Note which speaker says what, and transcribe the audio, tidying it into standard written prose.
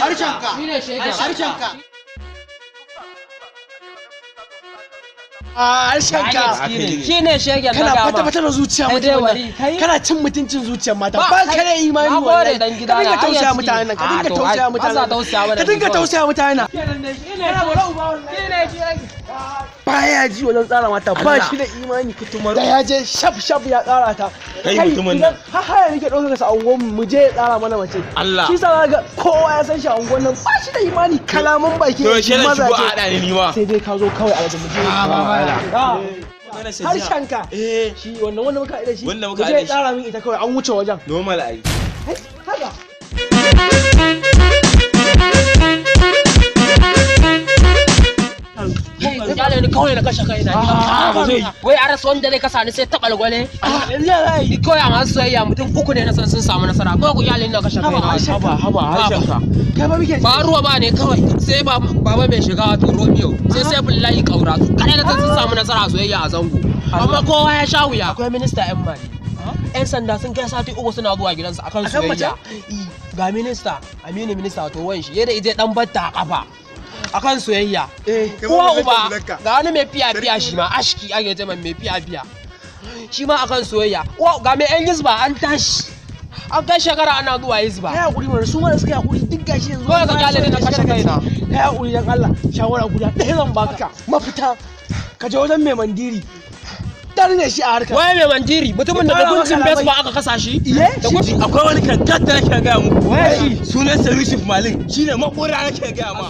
Speaker 1: harshenka harshenka harshenka
Speaker 2: shine shegen na
Speaker 1: kana
Speaker 2: gama
Speaker 1: fata da zuciya mutum kana cin mutuncin zuciyar mata ba ka da imani
Speaker 2: na
Speaker 1: wallahi
Speaker 2: gode dan gida
Speaker 1: ka dinga tausaya mutanen nan ka dinga tausaya mutanen nan ka dinga tausaya mutanen nan baya ji wajen tsara mata ba shi da imani da ya je shaf ya tsara ta
Speaker 3: kai mutumin nan
Speaker 1: ha haya nake ɗaukar sa a unguwar mu je ya tsara mana mace
Speaker 3: Allah
Speaker 1: shi sa ga kowa ya san shi a unguwar nan ba shi da imani kalaman baki
Speaker 3: to shi ne shigo a
Speaker 1: mazaje
Speaker 3: hada ni ma
Speaker 1: sai dai ka zo kawai a wajen mu je harshenka shi wannan wanda muka haɗa shi
Speaker 3: Wanda muka
Speaker 1: je
Speaker 3: haɗa
Speaker 1: ya tsara min ita kawai an wuce wajen
Speaker 3: normal ai
Speaker 1: haka
Speaker 2: Yale ni kawai na kashe kaina. Wai a rasa wanda zai kasa ni sai taɓa gwale. Ni kawai a masu soyayya mutum uku ne na san sun samu nasara. Kawai ku yale ni na kashe kaina.
Speaker 3: haba harshenka
Speaker 1: kai ba muke
Speaker 2: Ba ruwa ba ne kawai sai baba mai shiga wato Romeo sai sai billahi kaura su kada na san sun samu nasara a soyayya a zango. Amma kowa ya sha wuya. Akwai minista yan mali. 'Yan sanda sun kai sati uku suna zuwa gidansa akan soyayya. Ga minista Aminu minista wato wanshi yadda ije dan batta a kafa. Akan soyayya uwa uba ga wani mai fiya shi ma ashki ake ce mai fiya shi ma akan soyayya ga mai yan hizba an tashi an kai shekara ana zuwa hizba
Speaker 1: kai hakuri mana su ma suka hakuri duk gashi yanzu
Speaker 2: ko ka kyale ne na kashe kaina
Speaker 1: kai hakuri dan Allah shawara guda ɗaya zan baka mafita ka je wajen mai mandiri dan ne shi a harkar
Speaker 2: waye mai mandiri mutumin da guntun bes ba aka kasa shi
Speaker 1: da
Speaker 3: gudu akwai wani kankan da nake ga muku sunan sa Yusuf Malik shine makora nake ga ma